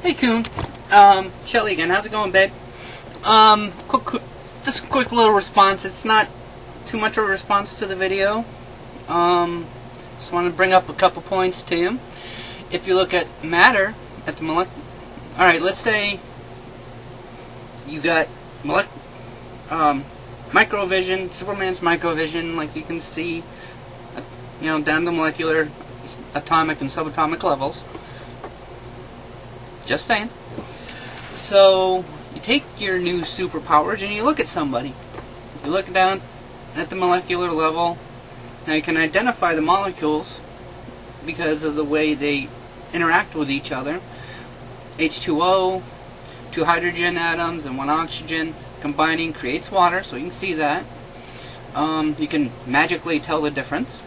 Hey, Coon. Shelly again. How's it going, babe? Just a quick little response. It's not too much of a response to the video. Just want to bring up a couple points to you. If you look at matter, at the alright, let's say you got microvision, Superman's microvision, like you can see, down to molecular, atomic, and subatomic levels. Just saying. So, you take your new superpowers and you look at somebody. You look down at the molecular level. Now you can identify the molecules because of the way they interact with each other. H2O, 2 hydrogen atoms and 1 oxygen combining creates water, so you can see that. You can magically tell the difference.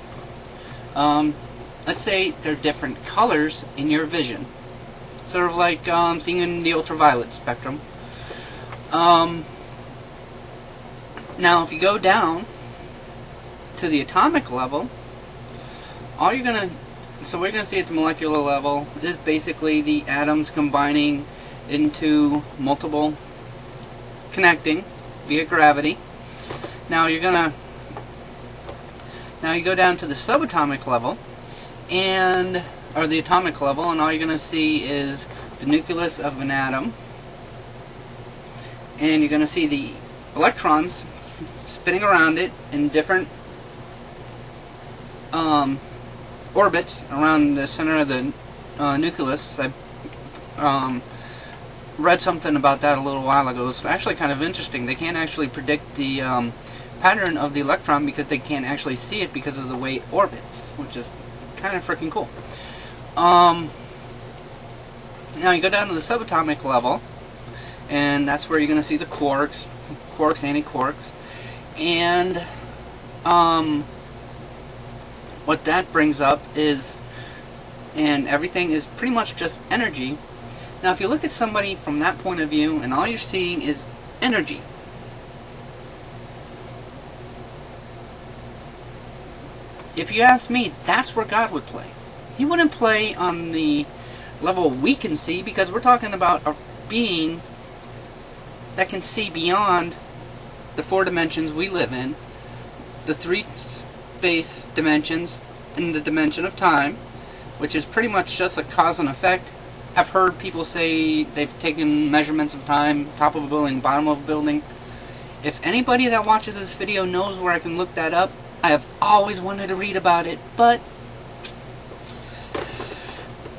Let's say they're different colors in your vision. Sort of like seeing in the ultraviolet spectrum. Now if you go down to the atomic level, what you're going to see at the molecular level is basically the atoms combining into multiple, connecting via gravity. Now you go down to the subatomic level, or the atomic level, and all you're going to see is the nucleus of an atom, and you're going to see the electrons spinning around it in different orbits around the center of the nucleus. I read something about that a little while ago. It's actually kind of interesting. They can't actually predict the pattern of the electron because they can't actually see it because of the way it orbits, which is kind of freaking cool. Now you go down to the subatomic level, and that's where you're going to see the quarks, anti-quarks, and what that brings up is, and everything is pretty much just energy. Now if you look at somebody from that point of view, and all you're seeing is energy, if you ask me, that's where God would play. He wouldn't play on the level we can see, because we're talking about a being that can see beyond the 4 dimensions we live in, the 3 space dimensions, and the dimension of time, which is pretty much just a cause and effect. I've heard people say they've taken measurements of time, top of a building, bottom of a building. If anybody that watches this video knows where I can look that up, I have always wanted to read about it, but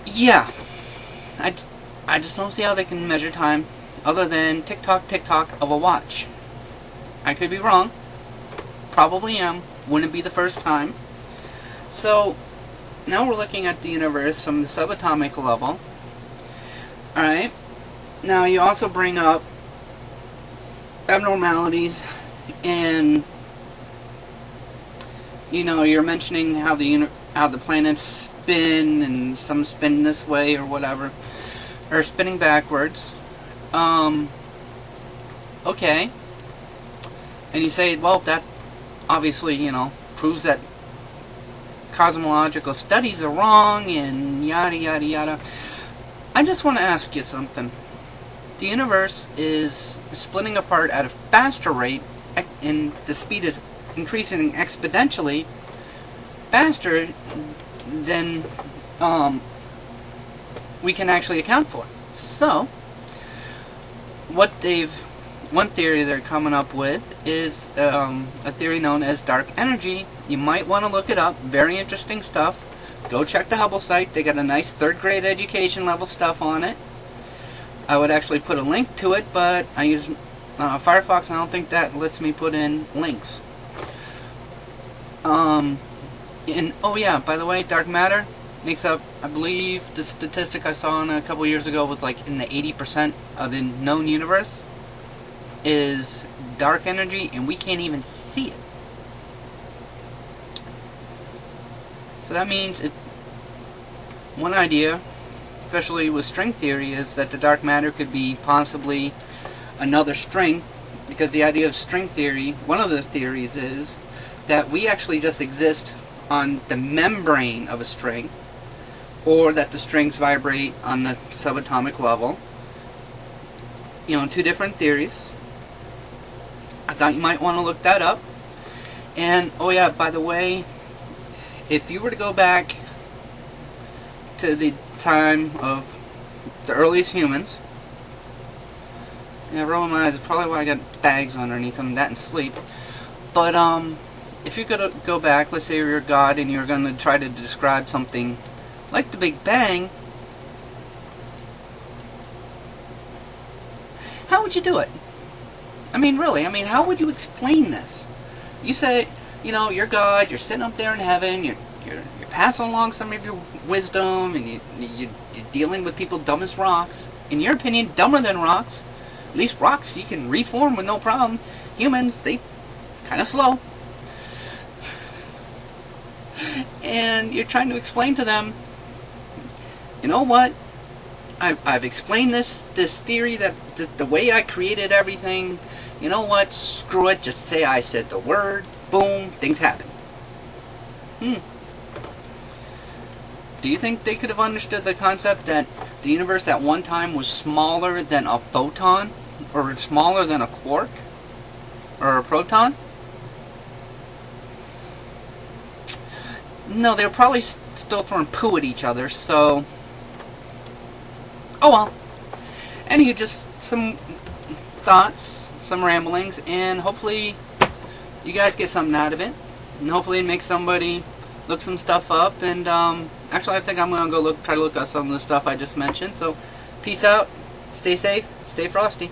yeah, I just don't see how they can measure time other than tick-tock of a watch. I could be wrong. Probably am. Wouldn't be the first time. So, now we're looking at the universe from the subatomic level. Alright. Now you also bring up abnormalities, and you're mentioning how the planets spin, and some spin this way or whatever, or spinning backwards. Okay. And you say, well, that obviously, proves that cosmological studies are wrong, and yada yada yada. I just want to ask you something. The universe is splitting apart at a faster rate, and the speed is increasing exponentially faster than we can actually account for. So, one theory they're coming up with is a theory known as dark energy. You might want to look it up. Very interesting stuff. Go check the Hubble site. They got a nice 3rd grade education level stuff on it. I would actually put a link to it, but I use Firefox, and I don't think that lets me put in links. And oh yeah, by the way, dark matter makes up, I believe, the statistic I saw a couple years ago was like in the 80% of the known universe is dark energy, and we can't even see it. So that means one idea, especially with string theory, is that the dark matter could be possibly another string, because the idea of string theory, one of the theories is that we actually just exist on the membrane of a string, or that the strings vibrate on the subatomic level. You know, two different theories. I thought you might want to look that up. And, oh yeah, by the way, if you were to go back to the time of the earliest humans, yeah, rolling my eyes is probably why I got bags underneath them, that and sleep. But, if you could go back, let's say you're a god and you're going to try to describe something like the Big Bang, how would you do it? I mean, really, how would you explain this? You say, you know, you're God, you're sitting up there in heaven, you're passing along some of your wisdom, and you're dealing with people dumb as rocks. In your opinion, dumber than rocks. At least rocks you can reform with no problem. Humans, they kind of slow. And you're trying to explain to them, you know what? I've explained this theory that the way I created everything. You know what? Screw it. Just say I said the word. Boom. Things happen. Do you think they could have understood the concept that the universe at one time was smaller than a photon? Or smaller than a quark? Or a proton? No, they were probably still throwing poo at each other, so... Oh well. Anywho, just some thoughts, some ramblings, and hopefully you guys get something out of it. And hopefully it makes somebody look some stuff up. And actually, I think I'm going to go try to look up some of the stuff I just mentioned. So, peace out, stay safe, stay frosty.